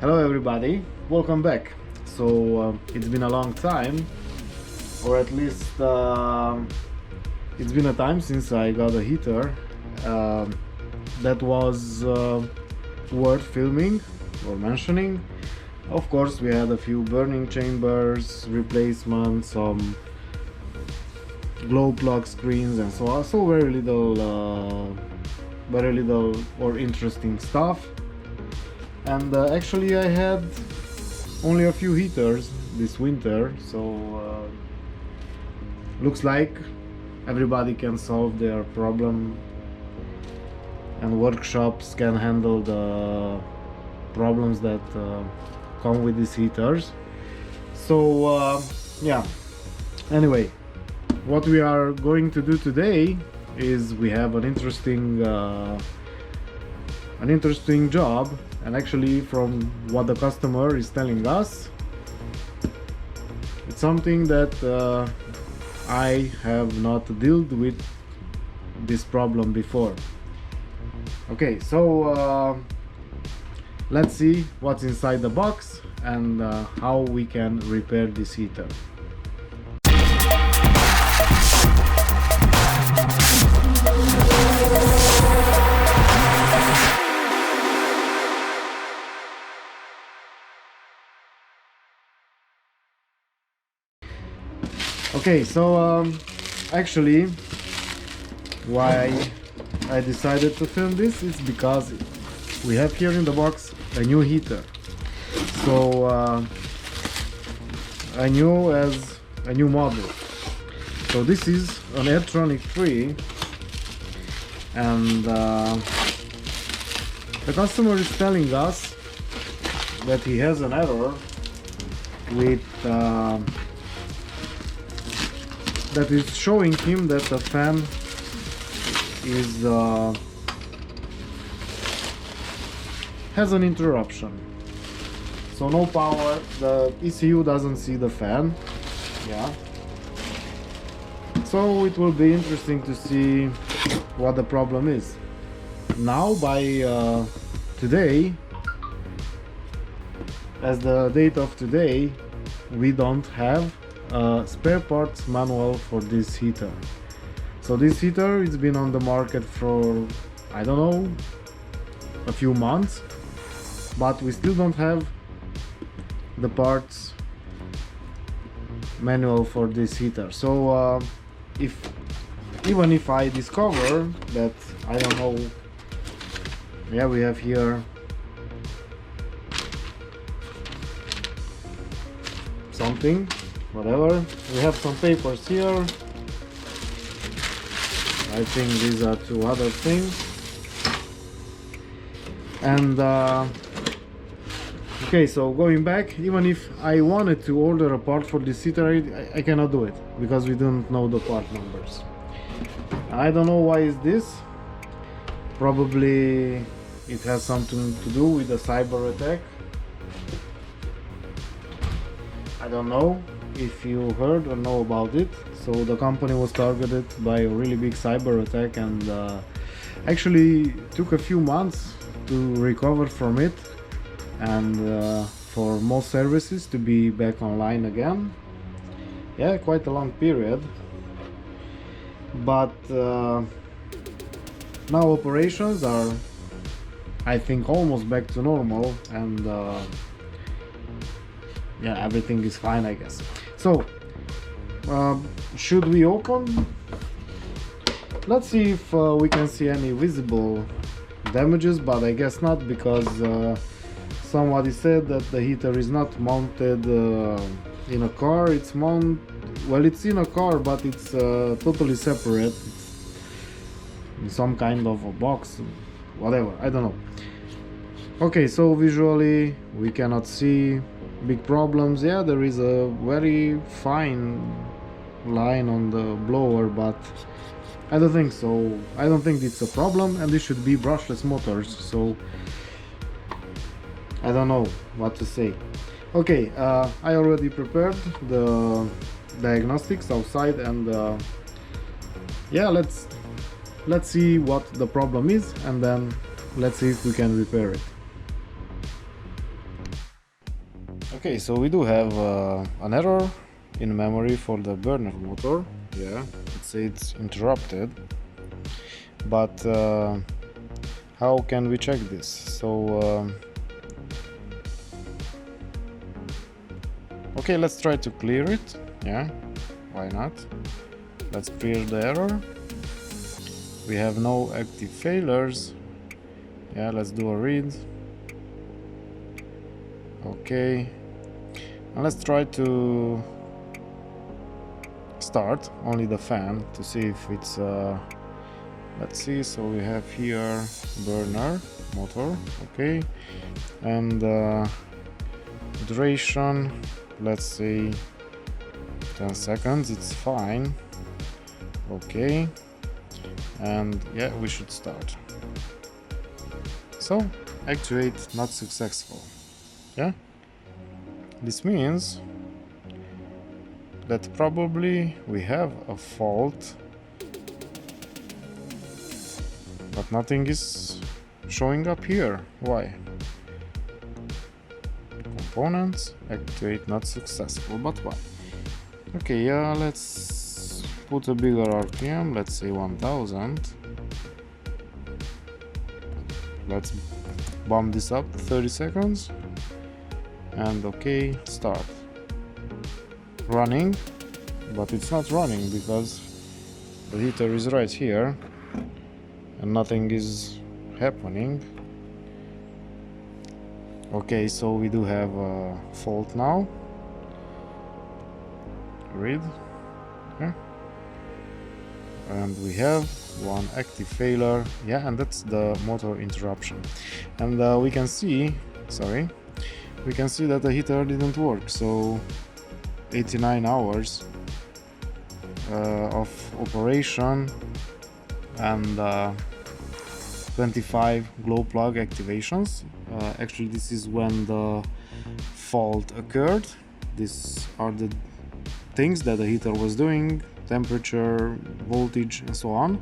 Hello everybody, welcome back. It's been a long time, or at least it's been a time since I got a heater that was worth filming or mentioning. Of course, we had a few burning chambers, replacements, some glow plug screens and so on. So very little or interesting stuff. And actually I had only a few heaters this winter, so looks like everybody can solve their problem and workshops can handle the problems that come with these heaters. So yeah, anyway, what we are going to do today is we have an interesting job, and actually from what the customer is telling us, it's something that I have not dealt with this problem before. Okay, so let's see what's inside the box and how we can repair this heater. Okay, so actually why I decided to film this is because we have here in the box a new heater. So a new model. So this is an Airtronic 3, and the customer is telling us that he has an error with that is showing him that the fan is has an interruption. So no power, the ECU doesn't see the fan. Yeah. So it will be interesting to see what the problem is. Now by today, as the date of today, we don't have spare parts manual for this heater. So this heater has been on the market for, I don't know, a few months, but we still don't have the parts manual for this heater. So even if I discover that, I don't know, yeah, we have here something, whatever, we have some papers here. I think these are two other things, and okay, so going back, even if I wanted to order a part for this heater, I cannot do it because we don't know the part numbers. I don't know why is this. Probably it has something to do with the cyber attack. I don't know if you heard or know about it. So the company was targeted by a really big cyber attack, and actually took a few months to recover from it, and for most services to be back online again. Yeah, quite a long period. But now operations are, I think, almost back to normal, and yeah, everything is fine, I guess. So should we open? Let's see if we can see any visible damages, but I guess not, because somebody said that the heater is not mounted in a car. It's it's in a car, but it's totally separate. It's in some kind of a box, whatever, I don't know. Okay, so visually we cannot see big problems. Yeah, there is a very fine line on the blower, but I don't think so. I don't think it's a problem, and this should be brushless motors, so I don't know what to say. Okay, I already prepared the diagnostics outside, and yeah, let's see what the problem is, and then let's see if we can repair it. Okay, so we do have an error in memory for the burner motor. Yeah, it's interrupted, but how can we check this? So okay, let's try to clear it. Yeah, why not? Let's clear the error. We have no active failures. Yeah, let's do a read. Okay, and let's try to start only the fan to see if it's let's see. So we have here burner motor, okay, and duration, let's say 10 seconds, it's fine. Okay, and yeah, we should start. So actuate not successful. Yeah, this means that probably we have a fault, but nothing is showing up here. Why? Components, actuate not successful, but why? Okay, yeah, let's put a bigger RPM, let's say 1000. Let's bump this up 30 seconds. And okay, start. Running, but it's not running because the heater is right here and nothing is happening. Okay, so we do have a fault now. Read. Okay. And we have one active failure. Yeah, and that's the motor interruption. And we can see, sorry, we can see that the heater didn't work. So 89 hours of operation and 25 glow plug activations. Actually, this is when the fault occurred. These are the things that the heater was doing: temperature, voltage, and so on.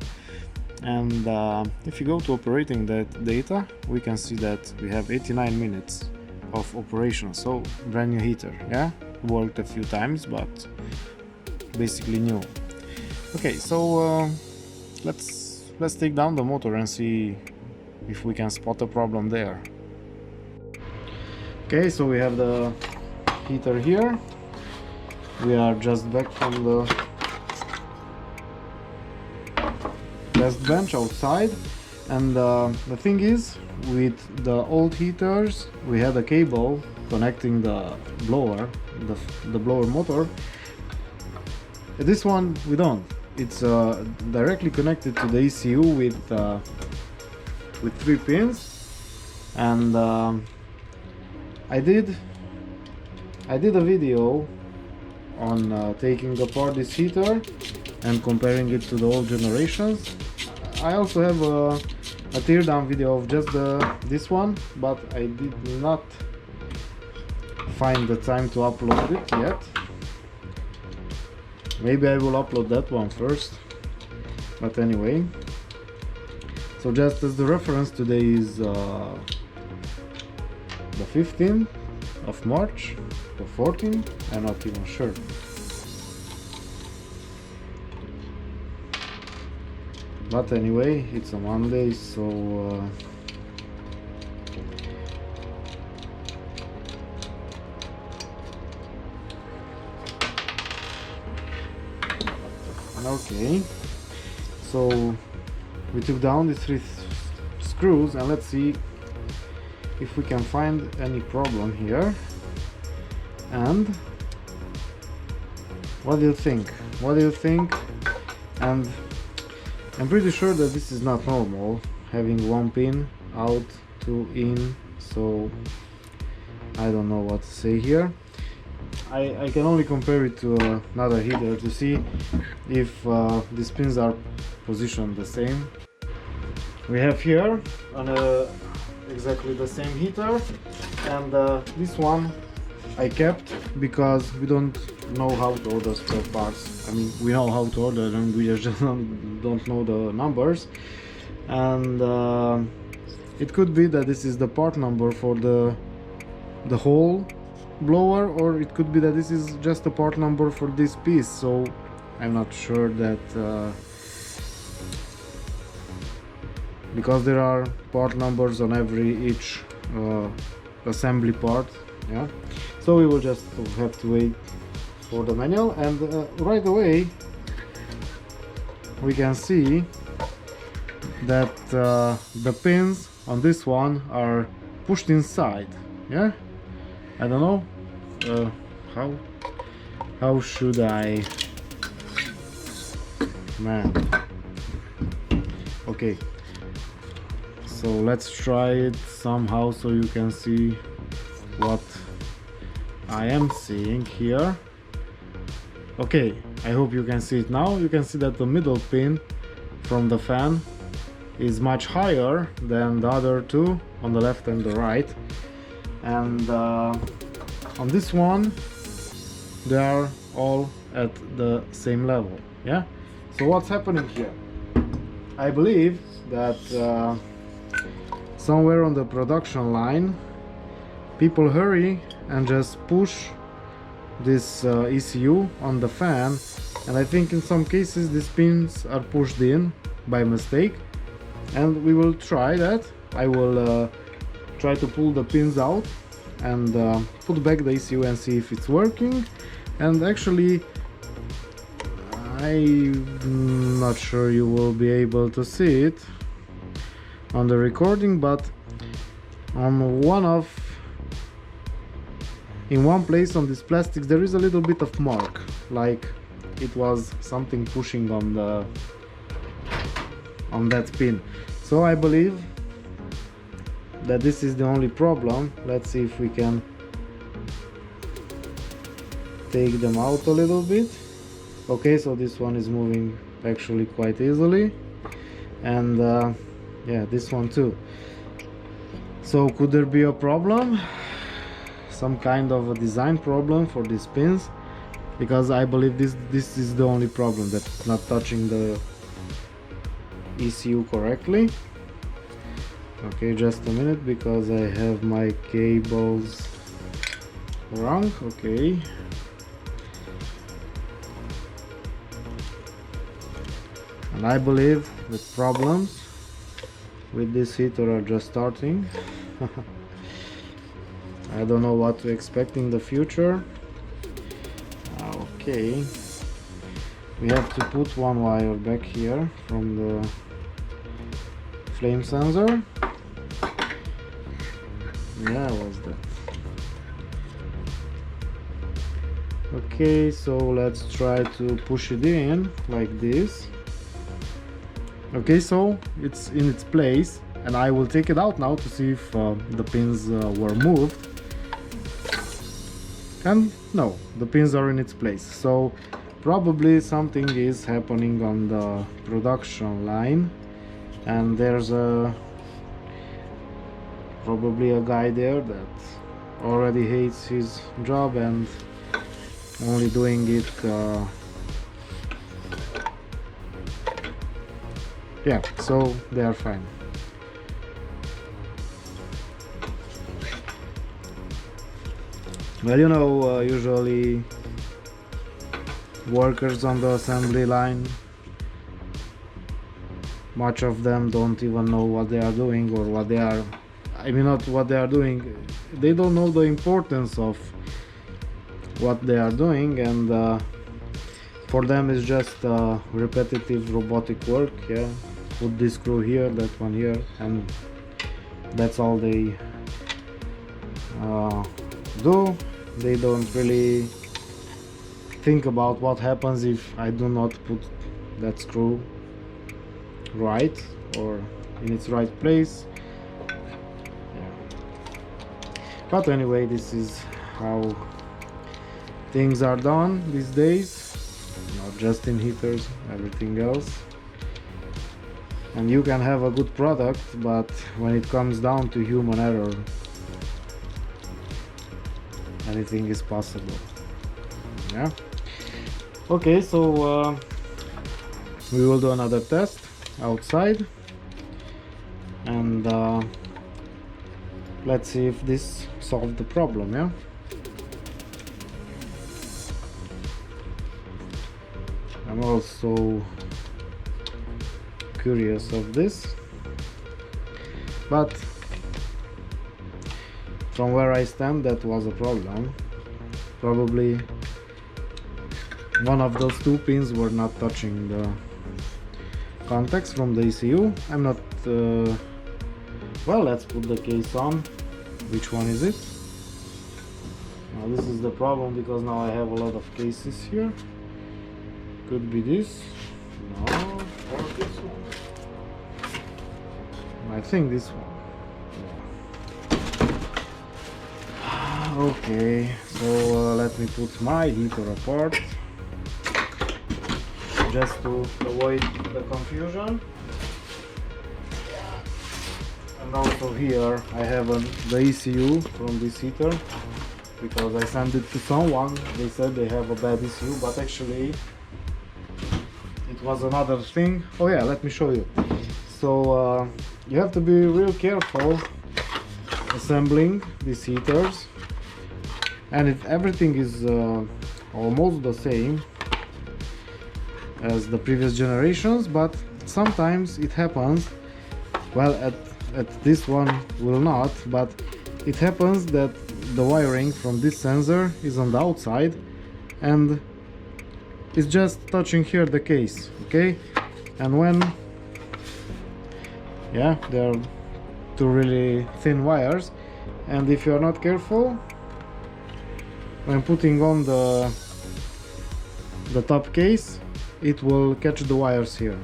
And if you go to operating that data, we can see that we have 89 minutes of operation. So brand new heater. Yeah, worked a few times, but basically new. Okay, so let's take down the motor and see if we can spot a problem there. Okay, so we have the heater here. We are just back from the test bench outside, and the thing is, with the old heaters we had a cable connecting the blower, the blower motor. This one we don't. It's directly connected to the ECU with 3 pins, and I did a video on taking apart this heater and comparing it to the old generations. I also have a teardown video of just this one, but I did not find the time to upload it yet. Maybe I will upload that one first, but anyway. So just as the reference, today is the 15th of March or 14th, I'm not even sure. But anyway, it's a Monday, so okay, so we took down the 3 screws, and let's see if we can find any problem here. And what do you think? What do you think? And I'm pretty sure that this is not normal, having 1 pin out, 2 in, so I don't know what to say here. I can only compare it to another heater to see if these pins are positioned the same. We have here exactly the same heater, and this one I kept because we don't know how to order spare parts. I mean, we know how to order them, we just don't know the numbers. And it could be that this is the part number for the hole blower, or it could be that this is just a part number for this piece, so I'm not sure that because there are part numbers on each assembly part. Yeah, so we will just have to wait for the manual, and right away we can see that the pins on this one are pushed inside. Yeah, I don't know how should I, man. Okay, so let's try it somehow so you can see what I am seeing here. Okay, I hope you can see it now. You can see that the middle pin from the fan is much higher than the other two on the left and the right, and on this one they are all at the same level. Yeah, so what's happening here? I believe that somewhere on the production line people hurry and just push this ECU on the fan, and I think in some cases these pins are pushed in by mistake, and we will try that. I will try to pull the pins out and put back the ECU and see if it's working. And actually I'm not sure you will be able to see it on the recording, but on in one place on this plastic there is a little bit of mark, like it was something pushing on that pin. So I believe that this is the only problem. Let's see if we can take them out a little bit. Okay, so this one is moving actually quite easily, and yeah, this one too. So could there be a problem, some kind of a design problem for these pins? Because I believe this is the only problem, that it's not touching the ECU correctly. Okay, just a minute, because I have my cables wrong. Okay, and I believe the problems with this heater are just starting. I don't know what to expect in the future. Okay, we have to put one wire back here from the flame sensor. Yeah, what's that? Okay, so let's try to push it in like this. Okay, so it's in its place, and I will take it out now to see if the pins were moved. And no, the pins are in its place, so probably something is happening on the production line, and there's probably a guy there that already hates his job and only doing it yeah, so they are fine. Well, you know, usually workers on the assembly line, much of them don't even know what they are doing, or what they are, I mean, not what they are doing, they don't know the importance of what they are doing, and for them it's just repetitive robotic work. Yeah, put this screw here, that one here, and that's all they do. They don't really think about what happens if I do not put that screw right or in its right place. Yeah. But anyway, this is how things are done these days, not just in heaters, everything else. And you can have a good product, but when it comes down to human error, anything is possible. Yeah. Okay, so we will do another test outside, and let's see if this solved the problem. Yeah. I'm also curious of this, but from where I stand, that was a problem. Probably one of those two pins were not touching the contacts from the ECU. I'm not well, let's put the case on. Which one is it? Now this is the problem, because now I have a lot of cases here. Could be this. No, or this one. I think this one. Okay, so let me put my heater apart, just to avoid the confusion. And also here I have the ECU from this heater, because I sent it to someone. They said they have a bad ECU, but actually it was another thing. Oh yeah, let me show you. So you have to be real careful assembling these heaters, and if everything is almost the same as the previous generations, but sometimes it happens, well, at this one will not, but it happens that the wiring from this sensor is on the outside and it's just touching here the case, okay? And when, yeah, they're two really thin wires, and if you're not careful, when putting on the top case, it will catch the wires here.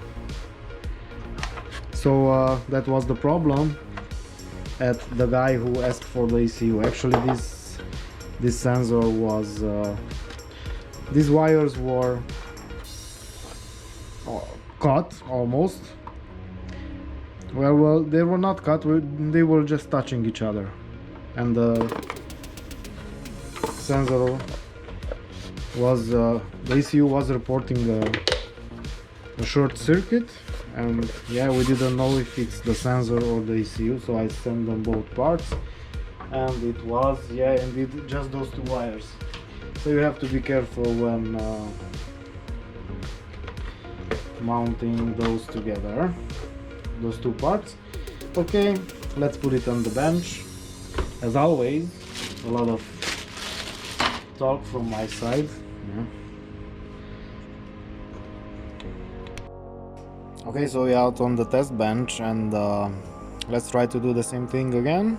So that was the problem at the guy who asked for the ECU. Actually this sensor was these wires were cut almost. Well, they were not cut, they were just touching each other, and the sensor was the ECU was reporting a short circuit, and yeah, we didn't know if it's the sensor or the ECU, so I sent them both parts, and it was, yeah, indeed, just those two wires. So you have to be careful when mounting those together, those two parts. Okay, let's put it on the bench. As always, a lot of talk from my side. Yeah. Okay, so we're out on the test bench, and let's try to do the same thing again.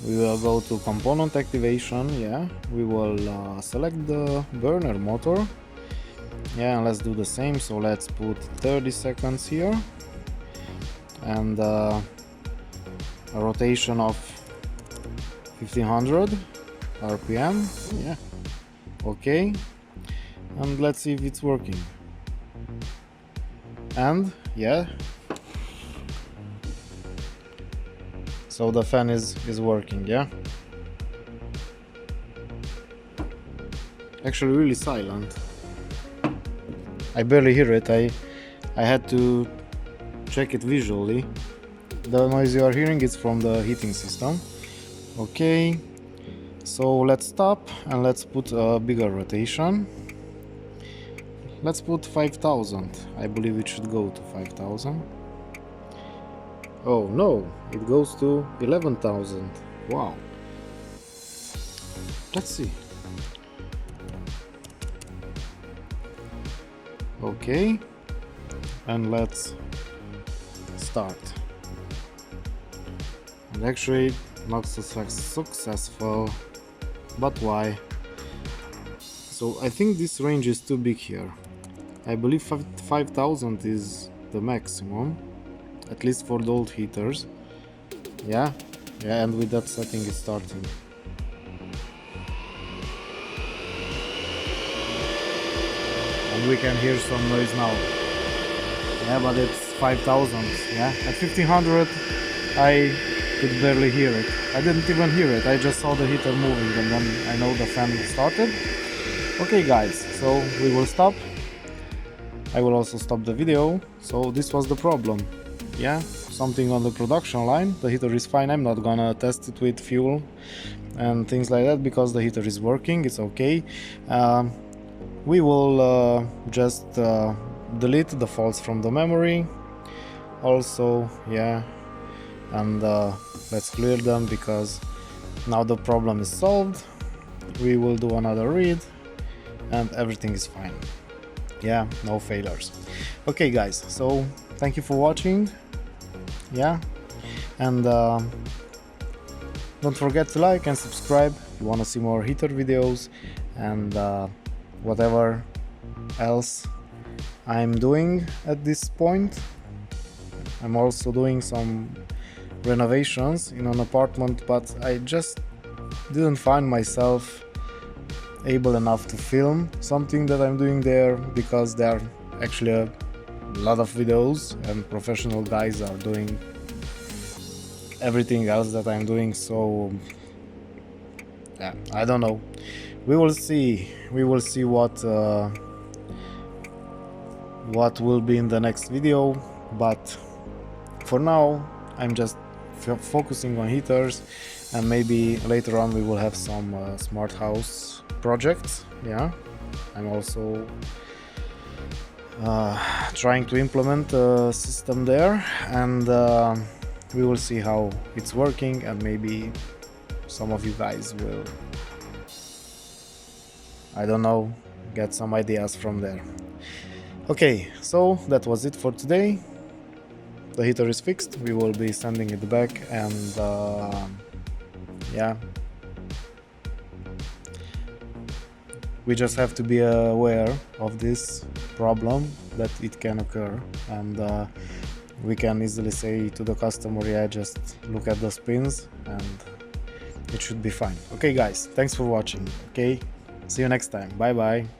We will go to component activation. Yeah, we will select the burner motor. Yeah, and let's do the same. So let's put 30 seconds here, and a rotation of 1500 RPM. Yeah, okay, and let's see if it's working. And yeah, so the fan is working. Yeah, actually really silent. I barely hear it. I had to check it visually. The noise you are hearing is from the heating system. Okay, so let's stop and let's put a bigger rotation. Let's put 5000. I believe it should go to 5000. Oh no, it goes to 11,000. Wow. Let's see. Okay, and let's start. And actually not so successful, but why? So I think this range is too big here. I believe 5000 is the maximum, at least for the old heaters. Yeah, and with that setting it's starting. And we can hear some noise now. Yeah, but it's 5000. Yeah, at 1500 I could barely hear it. I didn't even hear it. I just saw the heater moving, and then I know the fan started. Okay guys, so we will stop. I will also stop the video. So this was the problem. Yeah, something on the production line. The heater is fine. I'm not gonna test it with fuel and things like that, because the heater is working. It's okay. we will just delete the faults from the memory also, yeah, and let's clear them, because now the problem is solved. We will do another read and everything is fine. Yeah, no failures. Okay guys, so thank you for watching, yeah, and don't forget to like and subscribe if you want to see more heater videos and whatever else I'm doing at this point. I'm also doing some renovations in an apartment, but I just didn't find myself able enough to film something that I'm doing there, because there are actually a lot of videos and professional guys are doing everything else that I'm doing, so yeah, I don't know. We will see what will be in the next video, but for now I'm just focusing on heaters, and maybe later on we will have some smart house projects. Yeah, I'm also trying to implement a system there, and we will see how it's working, and maybe some of you guys will, I don't know, get some ideas from there. Okay, so that was it for today. The heater is fixed, we will be sending it back, and yeah, we just have to be aware of this problem, that it can occur, and we can easily say to the customer, yeah, just look at the spins and it should be fine. Okay guys, thanks for watching. Okay, see you next time. Bye bye.